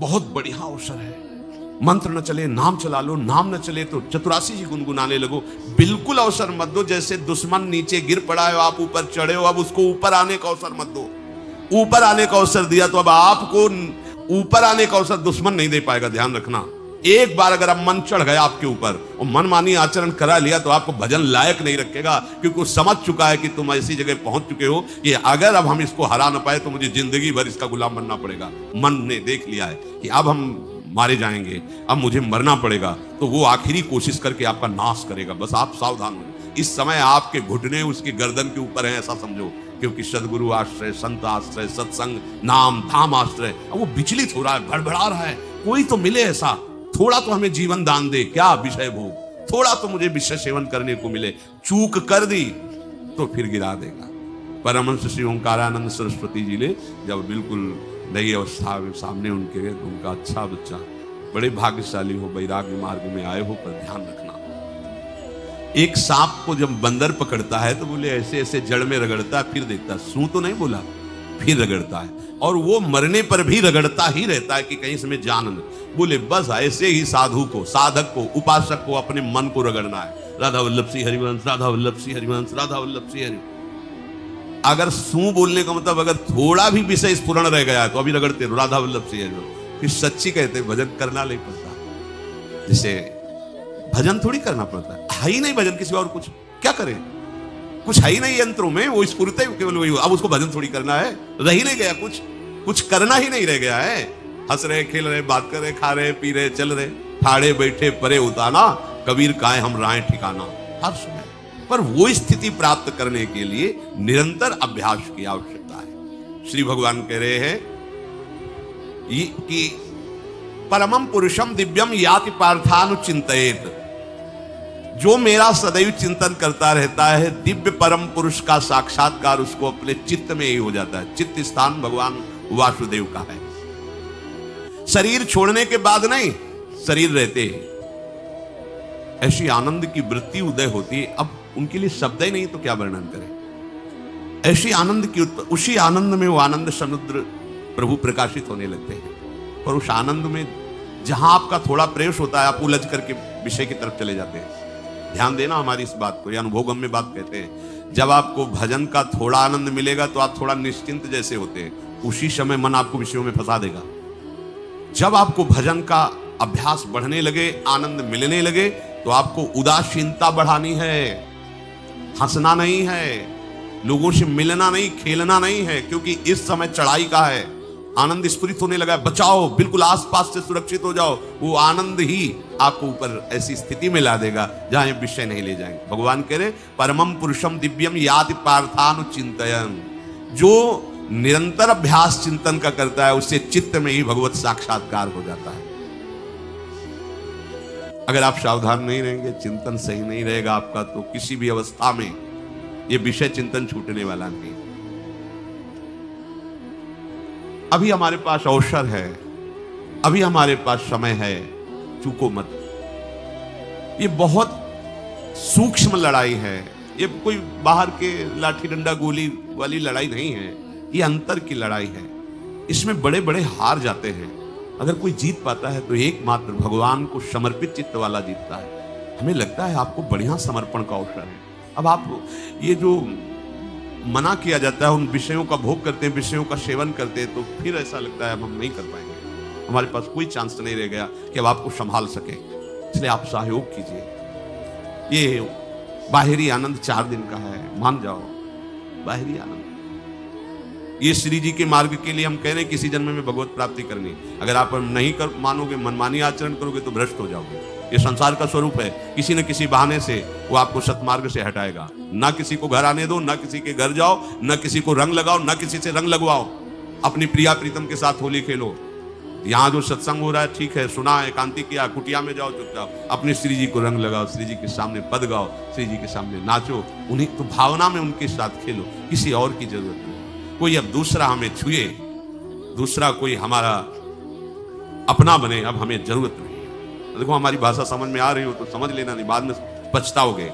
बहुत बढ़िया अवसर है। मंत्र न चले नाम चला लो, नाम न चले तो चतुरासी जी गुनगुनाने लगो। बिल्कुल अवसर मत दो। जैसे दुश्मन नीचे गिर पड़ा है, आप ऊपर चढ़े हो, अब उसको ऊपर आने का अवसर मत दो। ऊपर आने का अवसर दिया तो अब आपको ऊपर आने का अवसर दुश्मन नहीं दे पाएगा। ध्यान रखना, एक बार अगर अब मन चढ़ गया आपके ऊपर और मनमानी आचरण करा लिया तो आपको भजन लायक नहीं रखेगा, क्योंकि वो समझ चुका है कि तुम ऐसी जगह पहुंच चुके हो कि अगर अब हम इसको हरा ना पाए तो मुझे जिंदगी भर इसका गुलाम बनना पड़ेगा। मन ने देख लिया है कि अब हम मारे जाएंगे, अब मुझे मरना पड़ेगा, तो वो आखिरी कोशिश करके आपका नाश करेगा। बस आप सावधान हो। इस समय आपके घुटने उसकी गर्दन के ऊपर है, ऐसा समझो, क्योंकि सदगुरु आश्रय, संत आश्रय, सत्संग, नाम धाम आश्रय, वो विचलित हो रहा है, भड़बड़ा रहा है। कोई तो मिले ऐसा, थोड़ा तो हमें जीवन दान दे, क्या विषय भोग, थोड़ा तो मुझे विषय सेवन करने को मिले। चूक कर दी तो फिर गिरा देगा। परमहंस श्री ओंकारानंद सरस्वती जी ने जब बिल्कुल नई अवस्था में सामने उनके, तो उनका अच्छा बच्चा, बड़े भाग्यशाली हो, वैराग्य मार्ग में आए हो, पर ध्यान रखना, एक सांप को जब बंदर पकड़ता है तो बोले ऐसे ऐसे जड़ में रगड़ता है, फिर देखता, सू तो नहीं बोला, फिर रगड़ता है, और वो मरने पर भी रगड़ता ही रहता है कि कहीं इसमें जान न। बोले बस ऐसे ही साधु को, साधक को, उपासक को अपने मन को रगड़ना है। राधा वल्लभ श्री हरिवंश, राधा वल्लभ श्री हरिवंश, राधा वल्लभ श्री हरि। अगर सू बोलने का मतलब अगर थोड़ा भी विषय स्फुरण रह गया है तो अभी रगड़ते रहो, राधा वल्लभ श्री हरिवंश। फिर सच्ची कहते भजन करना नहीं पड़ता। जैसे भजन थोड़ी करना पड़ता है ही नहीं भजन, किसी और कुछ क्या करें, कुछ है ही नहीं यंत्रों में, वो स्फुरते केवल वही। अब उसको भजन थोड़ी करना है, रह ही नहीं गया, कुछ करना ही नहीं रह गया है। हंस रहे, खेल रहे, बात कर रहे, खा रहे, पी रहे, चल रहे, ठाड़े बैठे परे उताना, कबीर काहे हम राय ठिकाना, हर समय। पर वो स्थिति प्राप्त करने के लिए निरंतर अभ्यास की आवश्यकता है। श्री भगवान कह रहे हैं कि परमम पुरुषम दिव्यम याति पार्थानुचिंतयेत, जो मेरा सदैव चिंतन करता रहता है, दिव्य परम पुरुष का साक्षात्कार उसको अपने चित्त में ही हो जाता है। चित्त स्थान भगवान वासुदेव का है। शरीर छोड़ने के बाद नहीं, शरीर रहते ही ऐसी आनंद की वृत्ति उदय होती है। अब उनके लिए शब्द ही नहीं तो क्या वर्णन करें। ऐसी आनंद की उसी आनंद में वो आनंद समुद्र प्रभु प्रकाशित होने लगते हैं। और उस आनंद में जहां आपका थोड़ा प्रवेश होता है, आप उलझ करके विषय की तरफ चले जाते हैं। ध्यान देना हमारी इस बात को, ये अनुभोगम में बात कहते हैं। जब आपको भजन का थोड़ा आनंद मिलेगा तो आप थोड़ा निश्चिंत जैसे होते हैं, उसी समय मन आपको विषयों में फंसा देगा। जब आपको भजन का अभ्यास बढ़ने लगे, आनंद मिलने लगे, तो आपको उदासीनता बढ़ानी है, हंसना नहीं है, लोगों से मिलना नहीं, खेलना नहीं है, क्योंकि इस समय चढ़ाई का है। आनंद स्फुरित होने लगा है, बचाओ, बिल्कुल आसपास से सुरक्षित हो जाओ। वो आनंद ही आपको ऊपर ऐसी स्थिति में ला देगा जहां ये विषय नहीं ले जाएंगे। भगवान कह रहे परमम पुरुषम दिव्यम याति पार्थानुचिंतयन्, जो निरंतर अभ्यास चिंतन का करता है, उससे चित्त में ही भगवत साक्षात्कार हो जाता है। अगर आप सावधान नहीं रहेंगे, चिंतन सही नहीं रहेगा आपका, तो किसी भी अवस्था में ये विषय चिंतन छूटने वाला नहीं। अभी हमारे पास अवसर है, अभी हमारे पास समय है, चूको मत। ये बहुत सूक्ष्म लड़ाई है, ये कोई बाहर के लाठी डंडा गोली वाली लड़ाई नहीं है, ये अंतर की लड़ाई है। इसमें बड़े बड़े हार जाते हैं। अगर कोई जीत पाता है तो एकमात्र भगवान को समर्पित चित्त वाला जीतता है। हमें लगता है आपको बढ़िया समर्पण का अवसर है। अब आप ये जो मना किया जाता है, उन विषयों का भोग करते हैं, विषयों का सेवन करते हैं, तो फिर ऐसा लगता है अब हम नहीं कर पाएंगे, हमारे पास कोई चांस नहीं रह गया कि अब आपको संभाल सके। इसलिए आप सहयोग कीजिए। ये बाहरी आनंद 4 दिन का है, मान जाओ, बाहरी आनंद। ये श्री जी के मार्ग के लिए हम कह रहे हैं किसी जन्म में भगवत प्राप्ति करनी। अगर आप नहीं कर मानोगे, मनमानी आचरण करोगे तो भ्रष्ट हो जाओगे। ये संसार का स्वरूप है, किसी न किसी बहाने से वो आपको सतमार्ग से हटाएगा। ना किसी को घर आने दो, ना किसी के घर जाओ, ना किसी को रंग लगाओ, ना किसी से रंग लगवाओ। अपनी प्रिया प्रीतम के साथ होली खेलो। यहाँ जो सत्संग हो रहा है ठीक है, सुना, एकांतिक किया, कुटिया में जाओ चुपचाप, अपने श्री जी को रंग लगाओ, श्री जी के सामने पद गाओ, श्री जी के सामने नाचो, उन्हीं तो भावना में उनके साथ खेलो, किसी और की जरूरत नहीं। कोई अब दूसरा हमें छुए, दूसरा कोई हमारा अपना बने, अब हमें जरूरत नहीं है। देखो हमारी भाषा समझ में आ रही हो तो समझ लेना, नहीं बाद में पछताओगे।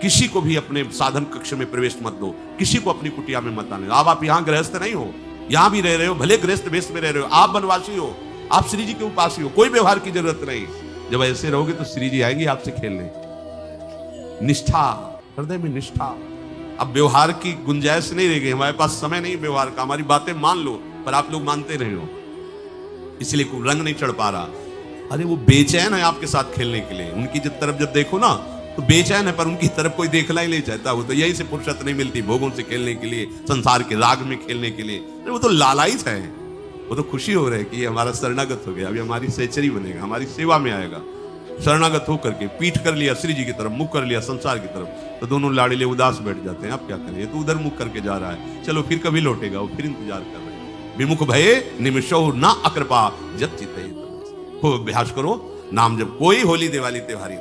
किसी को भी अपने साधन कक्ष में प्रवेश मत दो, किसी को अपनी कुटिया में मत आने। अब आप यहाँ गृहस्थ नहीं हो, यहाँ भी रह रहे हो, भले गृहस्थ वेश में रह रहे हो, आप वनवासी हो, आप श्री जी के उपासी हो, कोई व्यवहार की जरूरत नहीं। जब ऐसे रहोगे तो श्री जी आएंगे आपसे खेलने। निष्ठा, हृदय में निष्ठा। अब व्यवहार की गुंजाइश नहीं रह गई, हमारे पास समय नहीं व्यवहार का। हमारी बातें मान लो, पर आप लोग मानते नहीं हो, इसलिए कोई रंग नहीं चढ़ पा रहा। अरे वो बेचैन है आपके साथ खेलने के लिए। उनकी तरफ जब देखो ना तो बेचैन है, पर उनकी तरफ कोई देखना ही नहीं चाहता। वो तो यही से फुर्सत नहीं मिलती भोगों से खेलने के लिए, संसार के राग में खेलने के लिए। अरे वो तो लालायित है, वो तो खुशी हो रहे है कि ये हमारा शरणागत हो गया, अभी हमारी सहचरी बनेगा, हमारी सेवा में आएगा। शरणागत होकर के पीठ कर लिया श्री जी की तरफ, मुख कर लिया संसार की तरफ, तो दोनों लाड़िले उदास बैठ जाते हैं। अब क्या करें, ये तो उधर मुख करके जा रहा है, चलो फिर कभी लौटेगा। वो फिर इंतजार कर रहे हैं। विमुख भये निमिषो ना अकृपा जब चित्ते। खूब अभ्यास करो नाम जब। कोई होली दिवाली त्योहारी,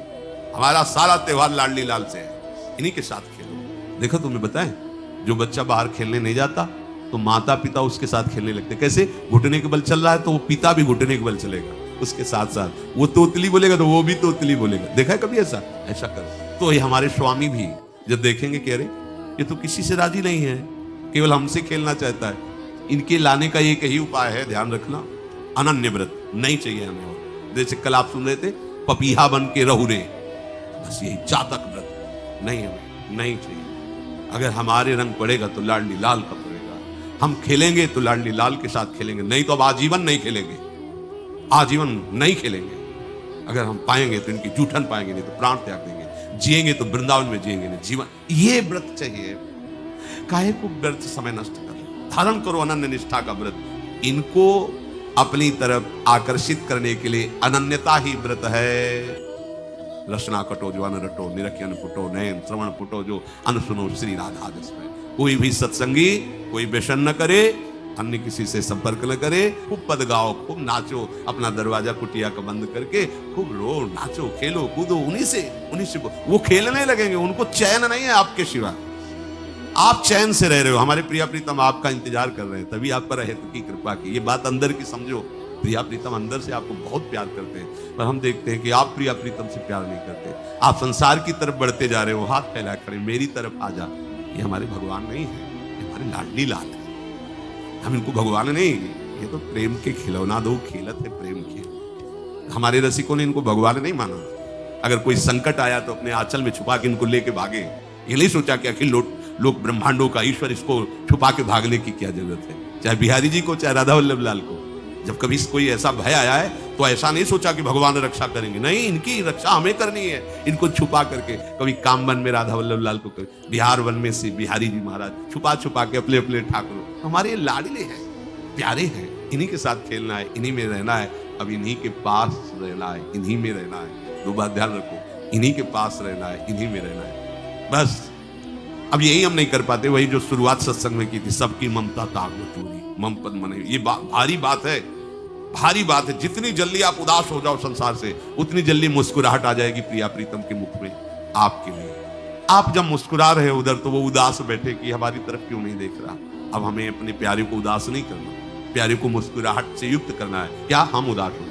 हमारा सारा त्योहार लाडली लाल से है, इन्हीं के साथ खेलो। देखो तुम्हें बताएं, जो बच्चा बाहर खेलने नहीं जाता तो माता पिता उसके साथ खेलने लगते। कैसे? घुटने के बल चल रहा है तो वो पिता भी घुटने के बल चलेगा उसके साथ साथ। वो तोतली बोलेगा तो वो भी तोतली बोलेगा। देखा है कभी ऐसा? ऐसा कर। तो ये हमारे स्वामी भी जब देखेंगे कह रहे ये तो किसी से राजी नहीं है, केवल हमसे खेलना चाहता है, इनके लाने का एक ही उपाय है, ध्यान रखना, अनन्य व्रत नहीं चाहिए हमें। और जैसे कल आप सुन रहे थे, पपीहा बन के रहू रे, बस यही चातक व्रत नहीं, हमें नहीं चाहिए। अगर हमारे रंग पड़ेगा तो लाडली लाल का पड़ेगा, हम खेलेंगे तो लाडली लाल के साथ खेलेंगे, नहीं तो अब आजीवन नहीं खेलेंगे, आजीवन नहीं खेलेंगे। अगर हम पाएंगे तो इनकी जूठन पाएंगे, नहीं तो प्राण त्याग देंगे। जिएंगे तो वृंदावन में जिएंगे, नहीं जीवन। ये व्रत चाहिए। काहे को व्यर्थ समय नष्ट कर, धारण करो अनन्य निष्ठा का व्रत। इनको अपनी तरफ आकर्षित करने के लिए अनन्यता ही व्रत है। रसना कटो जो अन रटो, निरखियन फुटो, नयन श्रवण फुटो जो अन सुनो श्री राधा जस में। कोई भी सत्संगी कोई व्यसन न करे, अन्य किसी से संपर्क न करे, खूब पद गाओ, खूब नाचो, अपना दरवाजा कुटिया का बंद करके खूब रो, नाचो, खेलो, कूदो, उन्हीं से वो खेलने लगेंगे। उनको चैन नहीं है आपके सिवा, आप चैन से रह रहे हो। हमारे प्रिया प्रीतम आपका इंतजार कर रहे हैं, तभी आप पर हेतु की कृपा की। ये बात अंदर की समझो, प्रिया प्रीतम अंदर से आपको बहुत प्यार करते हैं, पर हम देखते हैं कि आप प्रिया प्रीतम से प्यार नहीं करते। आप संसार की तरफ बढ़ते जा रहे हो, हाथ फैला खड़े, मेरी तरफ आ जा। ये हमारे भगवान नहीं है, ये हमारे लाडली लाल है। हम इनको भगवान नहीं, ये तो प्रेम के खिलौना दो खेलत है प्रेम के। हमारे रसिकों ने इनको भगवान नहीं माना। अगर कोई संकट आया तो अपने आंचल में छुपा के इनको लेके भागे। ये नहीं सोचा कि अखिल लोक ब्रह्मांडों का ईश्वर, इसको छुपा के भागने की क्या जरूरत है। चाहे बिहारी जी को, चाहे राधा वल्लभ लाल को, जब कभी कोई ऐसा भय आया है तो ऐसा नहीं सोचा कि भगवान रक्षा करेंगे, नहीं, इनकी रक्षा हमें करनी है। इनको छुपा करके, कभी काम वन में राधा वल्लभ लाल को, बिहार वन में से बिहारी जी महाराज छुपा छुपा के अपने अपने ठाकुर, हमारे लाडले हैं, प्यारे हैं, इन्हीं के साथ खेलना है, इन्हीं में रहना है। अब इन्हीं के पास रहना है, इन्हीं में रहना है। दो बात ध्यान रखो, इन्हीं के पास रहना है, इन्हीं में रहना है, बस। अब यही हम नहीं कर पाते, वही जो शुरुआत सत्संग में की थी, सबकी ममता ताग चोरी, मम पद मने। ये भारी बात है, भारी बात है। जितनी जल्दी आप उदास हो जाओ संसार से, उतनी जल्दी मुस्कुराहट आ जाएगी प्रिया प्रीतम के मुख में आपके लिए। आप जब मुस्कुरा रहे हो उधर, तो वो उदास बैठे कि हमारी तरफ क्यों नहीं देख रहा। अब हमें अपने प्यारे को उदास नहीं करना, प्यारे को मुस्कुराहट से युक्त करना है। क्या हम उदास हो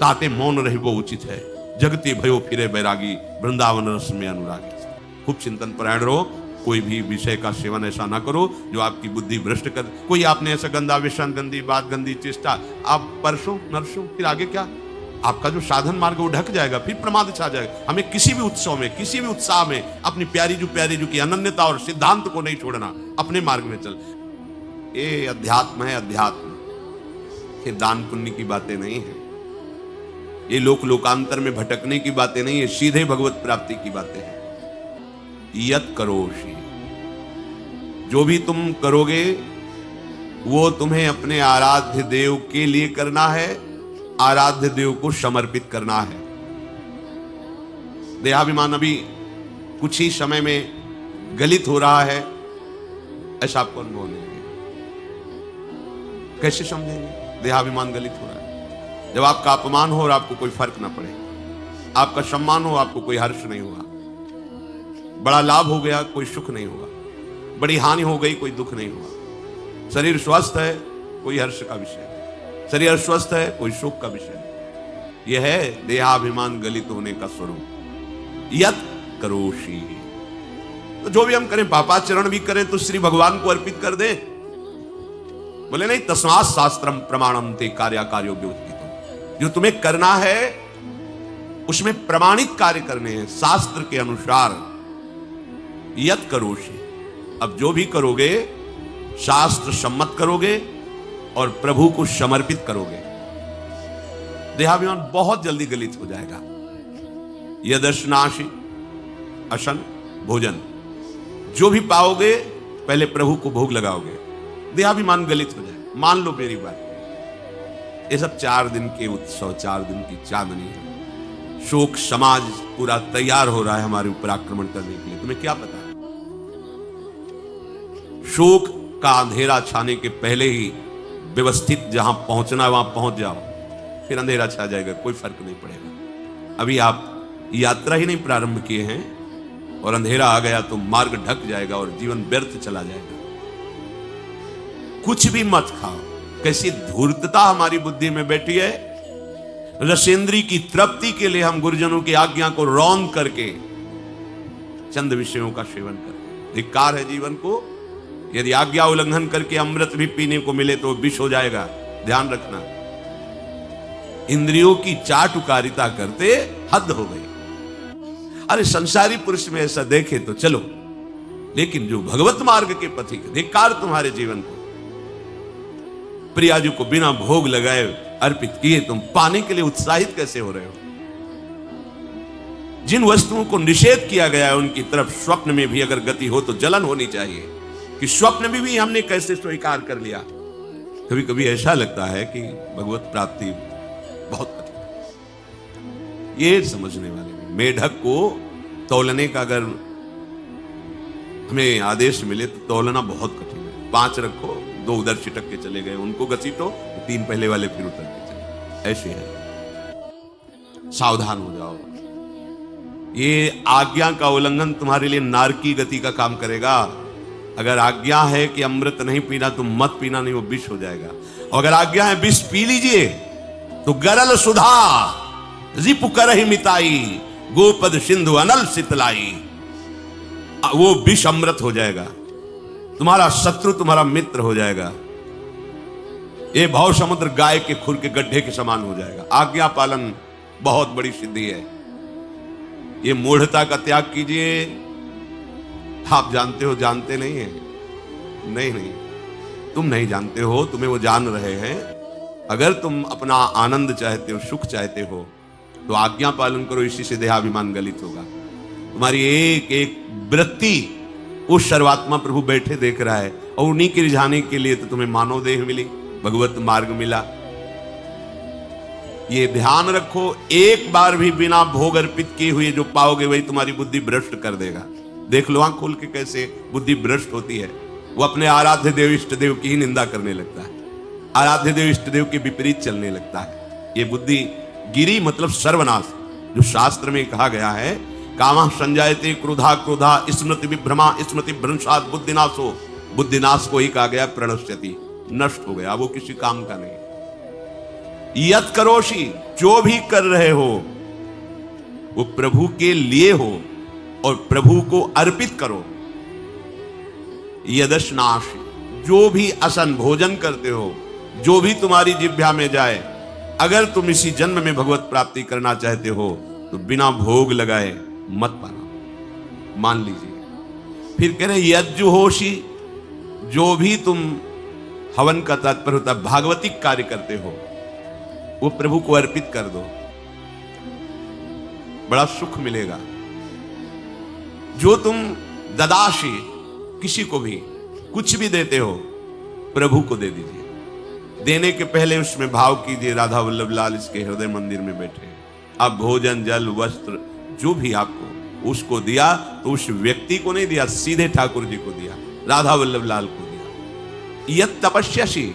ताते मौन रहे वो उचित है, जगते भयो फिरे बैरागी, वृंदावन रस में अनुरागी। खूब चिंतन परायण रहो, कोई भी विषय का सेवन ऐसा ना करो जो आपकी बुद्धि भ्रष्ट कर। कोई आपने ऐसा गंदा विषय, गंदी बात, गंदी चेष्टा, आप परसों नरसों, फिर आगे क्या, आपका जो साधन मार्ग वो ढक जाएगा, फिर प्रमाद छा जाएगा। हमें किसी भी उत्सव में, किसी भी उत्साह में अपनी प्यारी जो की अनन्यता और सिद्धांत को नहीं छोड़ना, अपने मार्ग में चल। ये अध्यात्म है, अध्यात्म, ये दान पुण्य की बातें नहीं है, ये लोकांतर में भटकने की बातें नहीं है, सीधे भगवत प्राप्ति की बातें हैं। यत करोषि, जो भी तुम करोगे वो तुम्हें अपने आराध्य देव के लिए करना है, आराध्य देव को समर्पित करना है। देहाभिमान अभी कुछ ही समय में गलित हो रहा है, ऐसा आपको अनुभव नहीं है। कैसे समझेंगे देहाभिमान गलित हो रहा है? जब आपका अपमान हो और आपको कोई फर्क ना पड़े, आपका सम्मान हो, आपको कोई हर्ष नहीं हुआ, बड़ा लाभ हो गया, कोई सुख नहीं हुआ, बड़ी हानि हो गई, कोई दुख नहीं हुआ। शरीर स्वस्थ है, कोई हर्ष का विषय नहीं, शरीर अस्वस्थ है, कोई सुख का विषय नहीं। यह है देहाभिमान गलित होने का स्वरूप। यत करोषि, तो जो भी हम करें, पापाचरण भी करें तो श्री भगवान को अर्पित कर दें। बोले नहीं, तस्मात् शास्त्रम प्रमाणम ते कार्याकार्यो व्योत्थितो। जो तुम्हें करना है उसमें प्रमाणित कार्य करने हैं, शास्त्र के अनुसार। यत करोषि, अब जो भी करोगे शास्त्र सम्मत करोगे और प्रभु को समर्पित करोगे, देहाभिमान बहुत जल्दी गलित हो जाएगा। यदर्शनाशि अशन भोजन, जो भी पाओगे पहले प्रभु को भोग लगाओगे, देहाभिमान गलित हो जाए। मान लो मेरी बात, ये सब 4 दिन के उत्सव, 4 दिन की चांदनी है। शोक समाज पूरा तैयार हो रहा है हमारे ऊपर आक्रमण करने के लिए, तुम्हें क्या पता? शोक का अंधेरा छाने के पहले ही व्यवस्थित जहां पहुंचना है वहां पहुंच जाओ, फिर अंधेरा छा जाएगा, कोई फर्क नहीं पड़ेगा। अभी आप यात्रा ही नहीं प्रारंभ किए हैं और अंधेरा आ गया तो मार्ग ढक जाएगा और जीवन व्यर्थ चला जाएगा। कुछ भी मत खाओ। कैसी धूर्तता हमारी बुद्धि में बैठी है। रसेंद्री की तृप्ति के लिए हम गुरुजनों की आज्ञा को रौंद करके चंद विषयों का सेवन करते हैं। धिक्कार है जीवन को। यदि आज्ञा उल्लंघन करके अमृत भी पीने को मिले तो विष हो जाएगा, ध्यान रखना। इंद्रियों की चाटुकारिता करते हद हो गई। अरे संसारी पुरुष में ऐसा देखे तो चलो, लेकिन जो भगवत मार्ग के पथिक, धिक्कार तुम्हारे जीवन को। प्रियाजू को बिना भोग लगाए अर्पित किए तुम पाने के लिए उत्साहित कैसे हो रहे हो? जिन वस्तुओं को निषेध किया गया है उनकी तरफ स्वप्न में भी अगर गति हो तो जलन होनी चाहिए कि स्वप्न में भी हमने कैसे स्वीकार कर लिया। कभी कभी ऐसा लगता है कि भगवत प्राप्ति बहुत कठिन है। ये समझने वाले भी, मेढक को तौलने का अगर हमें आदेश मिले तो तौलना बहुत कठिन है। 5 रखो, 2 उधर छिटक के चले गए, उनको घसीटो, 3 पहले वाले फिर उतर के चले। ऐसे है, सावधान हो जाओ। ये आज्ञा का उल्लंघन तुम्हारे लिए नारकी गति का काम करेगा। अगर आज्ञा है कि अमृत नहीं पीना तो मत पीना, नहीं वो विष हो जाएगा। और अगर आज्ञा है विष पी लीजिए तो गरल सुधा रिपु करहि मिताई, गोपद सिंधु अनल सितलाई, वो विष अमृत हो जाएगा। तुम्हारा शत्रु तुम्हारा मित्र हो जाएगा। ये भाव समुद्र गाय के खुर के गड्ढे के समान हो जाएगा। आज्ञा पालन बहुत बड़ी सिद्धि है। ये मूढ़ता का त्याग कीजिए। आप जानते हो, जानते नहीं है? नहीं, तुम नहीं जानते हो, तुम्हें वो जान रहे हैं। अगर तुम अपना आनंद चाहते हो, सुख चाहते हो तो आज्ञा पालन करो। इसी से देहाभिमान गलित होगा। तुम्हारी एक एक वृत्ति उस सर्वात्मा प्रभु बैठे देख रहा है और उन्हीं के रिझाने के लिए तो तुम्हें मानव देह मिली, भगवत मार्ग मिला। ये ध्यान रखो, एक बार भी बिना भोग अर्पित किए हुए जो पाओगे वही तुम्हारी बुद्धि भ्रष्ट कर देगा। देख लो आंख खोल के कैसे बुद्धि भ्रष्ट होती है। वो अपने आराध्य देव इष्ट देव की ही निंदा करने लगता है, आराध्य देव इष्ट देव के विपरीत चलने लगता है। ये बुद्धि गिरी मतलब सर्वनाश। जो शास्त्र में कहा गया है, कामा संजायते क्रोधा क्रोधा स्मृति विभ्रमा स्मृति भ्रंशात् बुद्धिनाशो, बुद्धिनाश को ही कहा गया प्रणश्यति, नष्ट हो गया, वो किसी काम का नहीं। यत करोषि, जो भी कर रहे हो वो प्रभु के लिए हो और प्रभु को अर्पित करो। यदश्नाशि, जो भी असन भोजन करते हो, जो भी तुम्हारी जिह्वा में जाए, अगर तुम इसी जन्म में भगवत प्राप्ति करना चाहते हो तो बिना भोग लगाए मत पाना, मान लीजिए। फिर कह रहे यज्जुहोषि, जो भी तुम हवन का तात्पर्य होता है भागवतिक कार्य करते हो वो प्रभु को अर्पित कर दो, बड़ा सुख मिलेगा। जो तुम ददाशी, किसी को भी कुछ भी देते हो प्रभु को दे दीजिए। देने के पहले उसमें भाव कीजिए राधा वल्लभ लाल इसके हृदय मंदिर में बैठे। अब भोजन जल वस्त्र जो भी आपको उसको दिया तो उस व्यक्ति को नहीं दिया, सीधे ठाकुर जी को दिया, राधा वल्लभ लाल को दिया। यत तपस्यासी,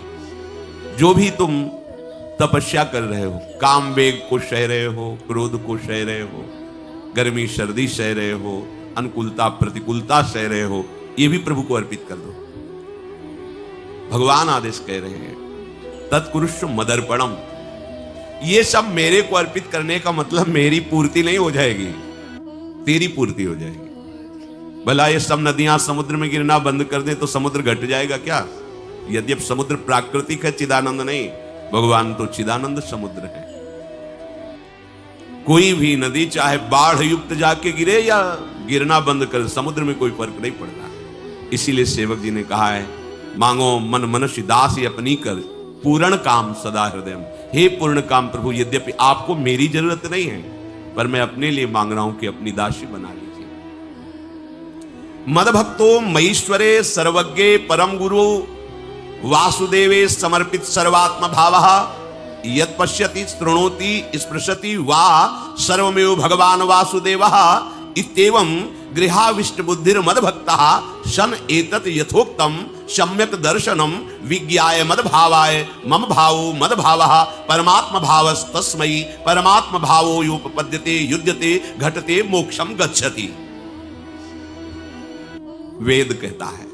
जो भी तुम तपस्या कर रहे हो, काम वेग को सह रहे हो, क्रोध को सह रहे हो, गर्मी सर्दी सह रहे हो, अनुकूलता प्रतिकूलता सह रहे हो, ये भी प्रभु को अर्पित कर दो। भगवान आदेश कह रहे हैं तत्कुरुष मदर्पणम, ये सब मेरे को अर्पित करने का मतलब मेरी पूर्ति नहीं हो जाएगी, तेरी पूर्ति हो जाएगी। भला ये सब नदियां समुद्र में गिरना बंद कर दें तो समुद्र घट जाएगा क्या? यद्यपि समुद्र प्राकृतिक है, चिदानंद नहीं, भगवान तो चिदानंद समुद्र है। कोई भी नदी चाहे बाढ़ युक्त जाके गिरे या गिरना बंद कर, समुद्र में कोई फर्क नहीं पड़ता। इसीलिए सेवक जी ने कहा है, मांगो मन मनुष्य दासी अपनी कर, पूर्ण काम सदा हृदय। हे पूर्ण काम प्रभु, यद्यपि आपको मेरी जरूरत नहीं है, पर मैं अपने लिए मांग रहा हूं कि अपनी दासी बना लीजिए। मद भक्तो मईश्वरे सर्वज्ञे परम गुरु वासुदेवे समर्पित सर्वात्म भावः यत् पश्यति शृणोति स्पृशति वा सर्वमेव भगवान वासुदेवः इत्येवं गृहाविष्ट बुद्धिर मद भक्तः शन एतत् यथोक्तम सम्यक दर्शनम विज्ञाय मद भावाय मम भावो मद भावः परमात्म भावस्तस्मै परमात्म भावो योपपद्यते युध्यते घटते मोक्षम गच्छति। वेद कहता है,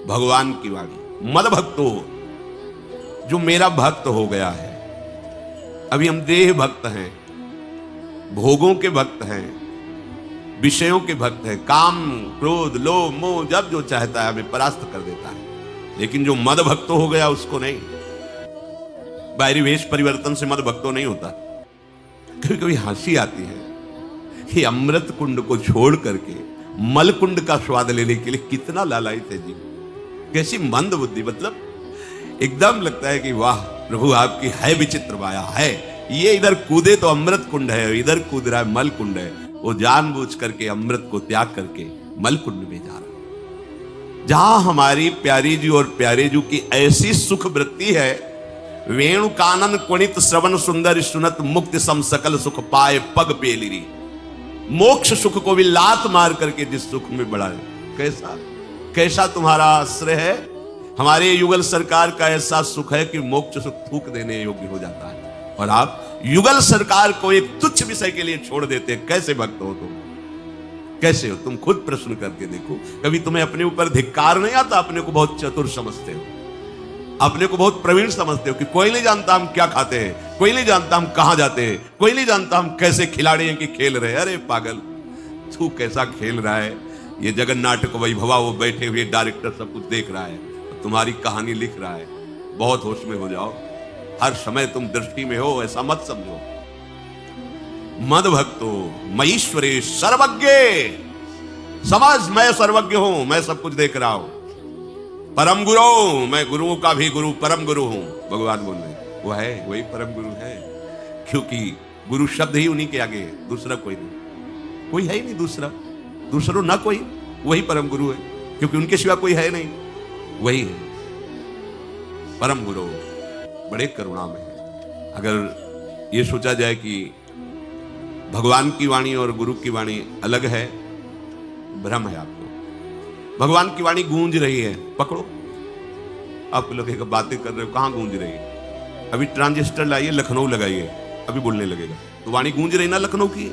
भगवान की वाणी, मद भक्तो, जो मेरा भक्त हो गया है। अभी हम देह भक्त हैं, भोगों के भक्त हैं, विषयों के भक्त हैं, काम क्रोध लोभ मोह जब जो चाहता है हमें परास्त कर देता है। लेकिन जो मद भक्तो हो गया उसको नहीं, बाहरी वेश परिवर्तन से मद भक्तो नहीं होता। कभी कभी हंसी आती है कि अमृत कुंड को छोड़ करके मल कुंड का स्वाद लेने के लिए कितना लालायित है जी, कैसी मंद बुद्धि। मतलब एकदम लगता है कि वाह प्रभु आपकी है विचित्र माया है। ये इधर कूदे तो अमृत कुंड है, इधर कूद रहा है मल कुंड है। वो जानबूझ करके अमृत को त्याग करके मल कुंड में जा रहा है, जहां हमारी प्यारी जी और प्यारे जी की ऐसी सुख वृत्ति है। वेणु कानन कुणित श्रवण सुंदर सुनत मुक्ति सम सकल सुख पाए पग पेलिरी। मोक्ष सुख को भी लात मार करके जिस सुख में बढ़ाए, कैसा कैसा तुम्हारा आश्रय है। हमारे युगल सरकार का ऐसा सुख है कि मोक्ष सुख थूक देने योग्य हो जाता है, और आप युगल सरकार को एक तुच्छ विषय के लिए छोड़ देते। कैसे भक्त हो तुम, कैसे हो तुम? खुद प्रश्न करके देखो। कभी तुम्हें अपने ऊपर धिक्कार नहीं आता? अपने को बहुत चतुर समझते हो, अपने को बहुत प्रवीण समझते हो कि कोई नहीं जानता हम क्या खाते हैं, कोई नहीं जानता हम कहां जाते हैं, कोई नहीं जानता हम कैसे खिलाड़ी हैं कि खेल रहे हैं। अरे पागल, तू कैसा खेल रहा है। ये जगन नाटक वैभवा, वो बैठे हुए डायरेक्टर सब कुछ देख रहा है, तुम्हारी कहानी लिख रहा है। बहुत होश में हो जाओ, हर समय तुम दृष्टि में हो, ऐसा मत समझो। मद भक्तो मईश्वरे सर्वज्ञ, समझ मैं सर्वज्ञ हूं, मैं सब कुछ देख रहा हूं। परम गुरु, मैं गुरुओं का भी गुरु, परम गुरु हूं। भगवान बोल रहे वो है, वही परम गुरु है, क्योंकि गुरु शब्द ही उन्हीं के आगे है, दूसरा कोई नहीं, कोई है ही नहीं दूसरा, दूसरों ना कोई, वही परम गुरु है, क्योंकि उनके सिवा कोई है नहीं, वही है परम गुरु। बड़े करुणा में है। अगर ये सोचा जाए कि भगवान की वाणी और गुरु की वाणी अलग है, भ्रम है आपको। भगवान की वाणी गूंज रही है, पकड़ो। आप लोग एक बातें कर रहे हो, कहां गूंज रही है? अभी ट्रांजिस्टर लाइए, लखनऊ लगाइए, अभी बोलने लगेगा। तो वाणी गूंज रही ना लखनऊ की,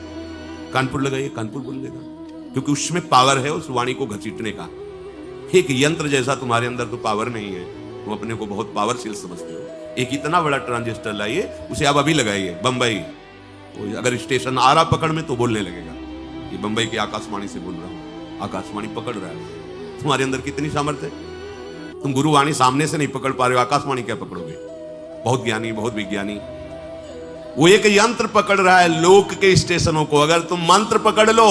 कानपुर लगाइए, कानपुर बोल लेगा, क्योंकि उसमें पावर है उस वाणी को घसीटने का। एक यंत्र जैसा तुम्हारे अंदर तो पावर नहीं है, तुम अपने को बहुत पावरफुल समझते हो। एक इतना बड़ा ट्रांजिस्टर लाइए, उसे आप अभी लगाइए बंबई, अगर स्टेशन आ रहा पकड़ में तो बोलने लगेगा कि बंबई की आकाशवाणी से बोल रहा हूं, आकाशवाणी पकड़ रहा है। तुम्हारे अंदर कितनी सामर्थ्य है। तुम गुरुवाणी सामने से नहीं पकड़ पा रहे हो, आकाशवाणी क्या पकड़ोगे? बहुत ज्ञानी, बहुत विज्ञानी, वो एक यंत्र पकड़ रहा है लोक के स्टेशनों को। अगर तुम मंत्र पकड़ लो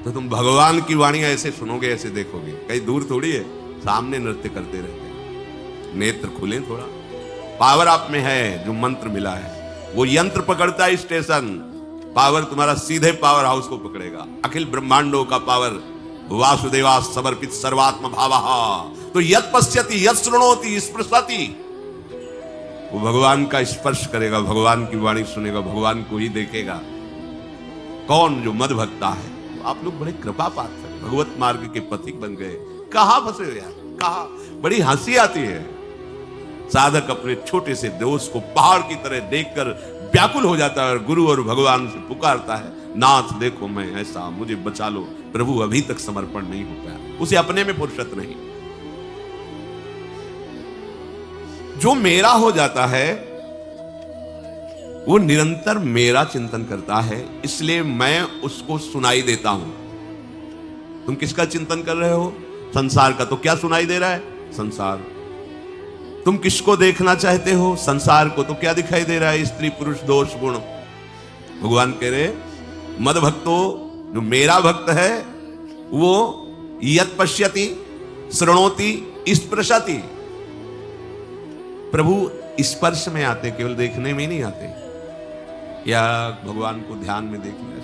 तो तुम भगवान की वाणी ऐसे सुनोगे, ऐसे देखोगे, कहीं दूर थोड़ी है, सामने नृत्य करते रहते हैं। नेत्र खुले थोड़ा, पावर आप में है, जो मंत्र मिला है वो यंत्र पकड़ता है स्टेशन, पावर तुम्हारा सीधे पावर हाउस को पकड़ेगा। अखिल ब्रह्मांडों का पावर वासुदेवा समर्पित सर्वात्म भावः, तो यत् पश्यति यत् शृणोति स्पृशति, वो भगवान का स्पर्श करेगा, भगवान की वाणी सुनेगा, भगवान को ही देखेगा। कौन? जो मद भक्ता है। आप लोग बड़े कृपा पात्र हैं, भगवत मार्ग के पथिक बन गए। कहां फंसे हो यार, कहां? बड़ी हंसी आती है। साधक अपने छोटे से दोस्त को पहाड़ की तरह देखकर व्याकुल हो जाता है और गुरु और भगवान से पुकारता है, नाथ देखो मैं ऐसा, मुझे बचा लो। प्रभु अभी तक समर्पण नहीं हो पाया, उसे अपने में फुर्सत नहीं। जो मेरा हो जाता है वो निरंतर मेरा चिंतन करता है, इसलिए मैं उसको सुनाई देता हूं। तुम किसका चिंतन कर रहे हो? संसार का। तो क्या सुनाई दे रहा है? संसार। तुम किसको देखना चाहते हो? संसार को। तो क्या दिखाई दे रहा है? स्त्री पुरुष दोष गुण। भगवान कह रहे मद भक्तो, जो मेरा भक्त है वो यत पश्यति श्रृणोति स्पृशति। प्रभु स्पर्श में आते, केवल देखने में नहीं आते। या भगवान को ध्यान में देख लिया,